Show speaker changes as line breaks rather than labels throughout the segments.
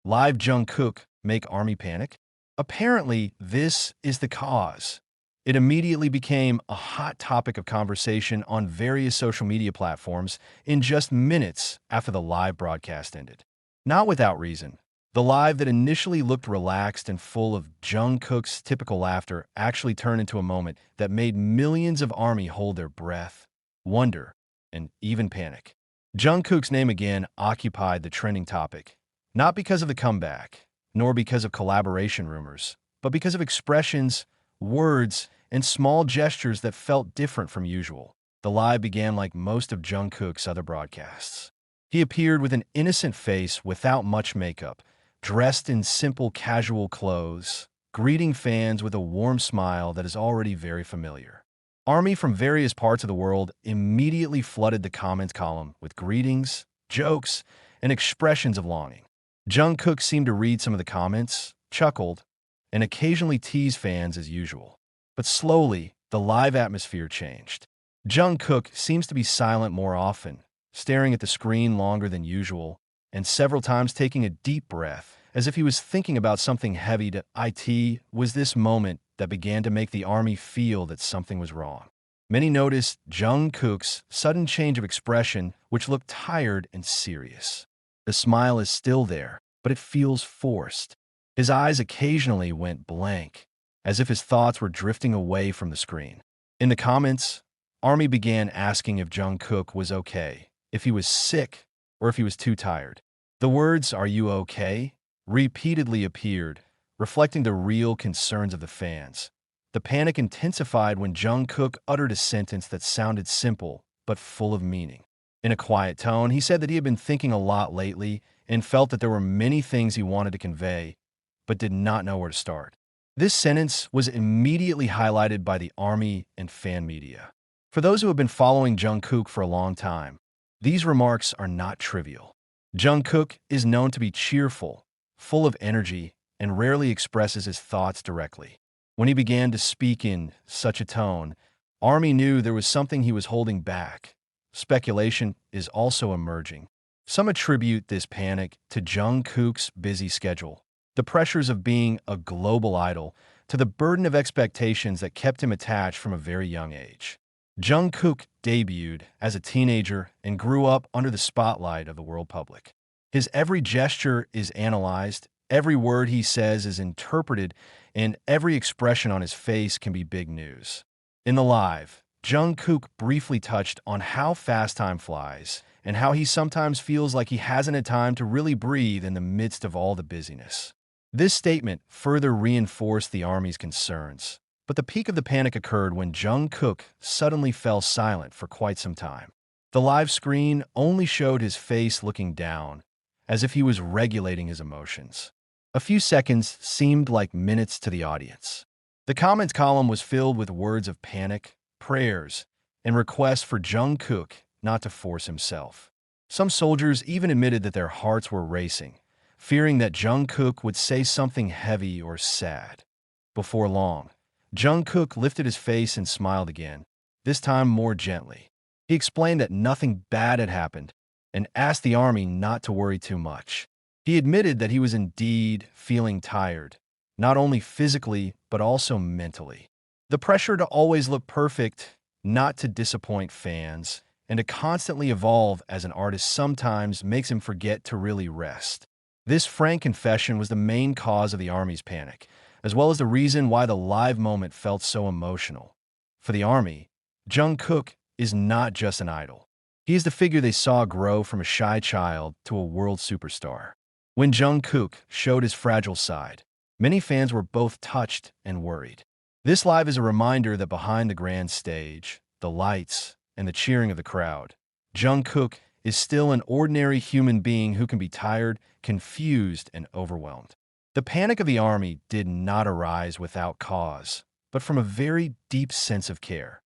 Live Jungkook make army panic? Apparently, this is the cause. It immediately became a hot topic of conversation on various social media platforms in just minutes after the live broadcast ended. Not without reason. The live that initially looked relaxed and full of Jungkook's typical laughter actually turned into a moment that made millions of ARMY hold their breath, wonder, and even panic. Jungkook's name again occupied the trending topic, not because of the comeback, nor because of collaboration rumors, but because of expressions, words, and small gestures that felt different from usual. The live began like most of Jungkook's other broadcasts. He appeared with an innocent face without much makeup, dressed in simple casual clothes, greeting fans with a warm smile that is already very familiar. ARMY from various parts of the world immediately flooded the comments column with greetings, jokes, and expressions of longing. Jungkook seemed to read some of the comments, chuckled, and occasionally teased fans as usual. But slowly, the live atmosphere changed. Jungkook seems to be silent more often, staring at the screen longer than usual, and several times taking a deep breath, as if he was thinking about something heavy. It was this moment that began to make the ARMY feel that something was wrong. Many noticed Jungkook's sudden change of expression, which looked tired and serious. The smile is still there, but it feels forced. His eyes occasionally went blank, as if his thoughts were drifting away from the screen. In the comments, ARMY began asking if Jungkook was okay, if he was sick, or if he was too tired. The words, "Are you okay?" repeatedly appeared, reflecting the real concerns of the fans. The panic intensified when Jungkook uttered a sentence that sounded simple, but full of meaning. In a quiet tone, he said that he had been thinking a lot lately and felt that there were many things he wanted to convey, but did not know where to start. This sentence was immediately highlighted by the ARMY and fan media. For those who have been following Jungkook for a long time, these remarks are not trivial. Jungkook is known to be cheerful, full of energy, and rarely expresses his thoughts directly. When he began to speak in such a tone, ARMY knew there was something he was holding back. Speculation is also emerging. Some attribute this panic to Jungkook's busy schedule, the pressures of being a global idol, to the burden of expectations that kept him attached from a very young age. Jungkook debuted as a teenager and grew up under the spotlight of the world public. His every gesture is analyzed, every word he says is interpreted, and every expression on his face can be big news. In the live, Jungkook briefly touched on how fast time flies and how he sometimes feels like he hasn't had time to really breathe in the midst of all the busyness. This statement further reinforced the ARMY's concerns, but the peak of the panic occurred when Jungkook suddenly fell silent for quite some time. The live screen only showed his face looking down, as if he was regulating his emotions. A few seconds seemed like minutes to the audience. The comments column was filled with words of panic, prayers, and requests for Jungkook not to force himself. Some soldiers even admitted that their hearts were racing, fearing that Jungkook would say something heavy or sad. Before long, Jungkook lifted his face and smiled again, this time more gently. He explained that nothing bad had happened and asked the ARMY not to worry too much. He admitted that he was indeed feeling tired, not only physically but also mentally. The pressure to always look perfect, not to disappoint fans, and to constantly evolve as an artist sometimes makes him forget to really rest. This frank confession was the main cause of the ARMY's panic, as well as the reason why the live moment felt so emotional. For the ARMY, Jungkook is not just an idol. He is the figure they saw grow from a shy child to a world superstar. When Jungkook showed his fragile side, many fans were both touched and worried. This live is a reminder that behind the grand stage, the lights, and the cheering of the crowd, Jungkook is still an ordinary human being who can be tired, confused, and overwhelmed. The panic of the ARMY did not arise without cause, but from a very deep sense of care.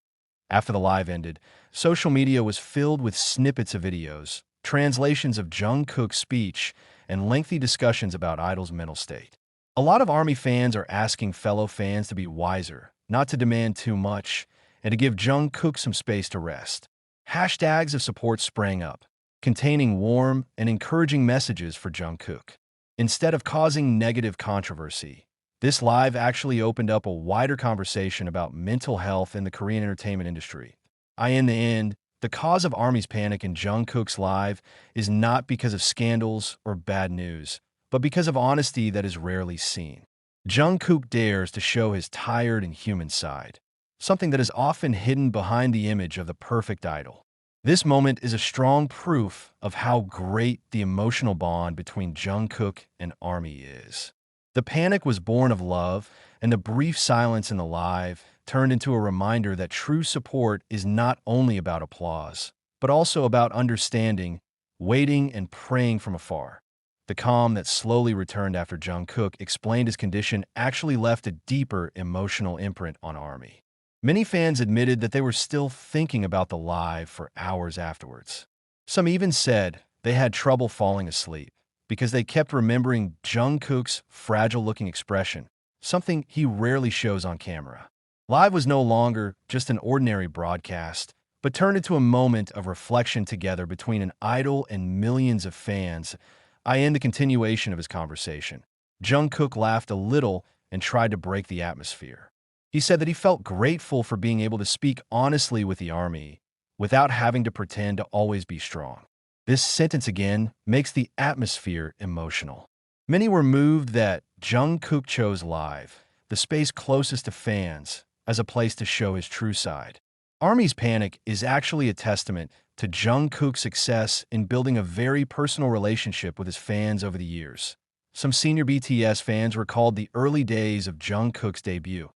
After the live ended, social media was filled with snippets of videos, translations of Jungkook's speech, and lengthy discussions about Idol's mental state. A lot of ARMY fans are asking fellow fans to be wiser, not to demand too much, and to give Jungkook some space to rest. Hashtags of support sprang up, containing warm and encouraging messages for Jungkook. Instead of causing negative controversy, this live actually opened up a wider conversation about mental health in the Korean entertainment industry. In the end, the cause of ARMY's panic in Jungkook's live is not because of scandals or bad news, but because of honesty that is rarely seen. Jungkook dares to show his tired and human side, something that is often hidden behind the image of the perfect idol. This moment is a strong proof of how great the emotional bond between Jungkook and ARMY is. The panic was born of love, and the brief silence in the live turned into a reminder that true support is not only about applause, but also about understanding, waiting, and praying from afar. The calm that slowly returned after Jungkook explained his condition actually left a deeper emotional imprint on ARMY. Many fans admitted that they were still thinking about the live for hours afterwards. Some even said they had trouble falling asleep because they kept remembering Jungkook's fragile-looking expression, something he rarely shows on camera. Live was no longer just an ordinary broadcast, but turned into a moment of reflection together between an idol and millions of fans. In the continuation of his conversation, Jungkook laughed a little and tried to break the atmosphere. He said that he felt grateful for being able to speak honestly with the ARMY without having to pretend to always be strong. This sentence again makes the atmosphere emotional. Many were moved that Jungkook chose live, the space closest to fans, as a place to show his true side. ARMY's panic is actually a testament to Jungkook's success in building a very personal relationship with his fans over the years. Some senior BTS fans recalled the early days of Jungkook's debut,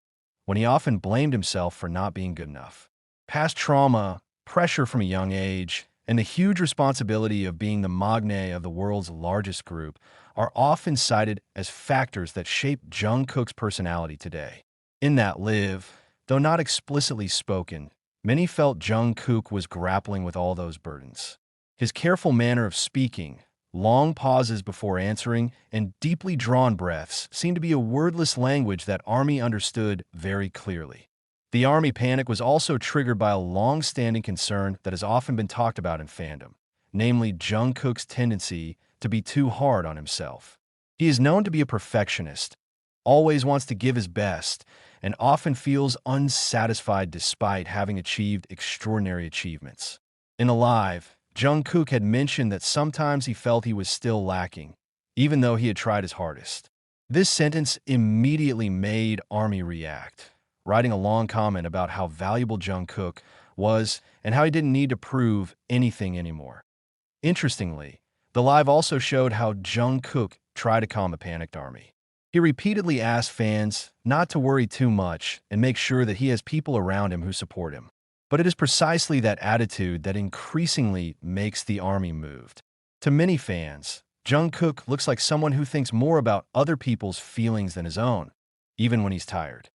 when he often blamed himself for not being good enough. Past trauma, pressure from a young age, and the huge responsibility of being the magne of the world's largest group are often cited as factors that shape Jungkook's personality today. In that live, though not explicitly spoken, many felt Jungkook was grappling with all those burdens. His careful manner of speaking, long pauses before answering, and deeply drawn breaths seemed to be a wordless language that ARMY understood very clearly. The ARMY panic was also triggered by a long-standing concern that has often been talked about in fandom, namely Jungkook's tendency to be too hard on himself. He is known to be a perfectionist, always wants to give his best, and often feels unsatisfied despite having achieved extraordinary achievements. In a live, Jungkook had mentioned that sometimes he felt he was still lacking, even though he had tried his hardest. This sentence immediately made ARMY react, writing a long comment about how valuable Jungkook was and how he didn't need to prove anything anymore. Interestingly, the live also showed how Jungkook tried to calm the panicked ARMY. He repeatedly asked fans not to worry too much and make sure that he has people around him who support him. But it is precisely that attitude that increasingly makes the ARMY moved. To many fans, Jungkook looks like someone who thinks more about other people's feelings than his own, even when he's tired.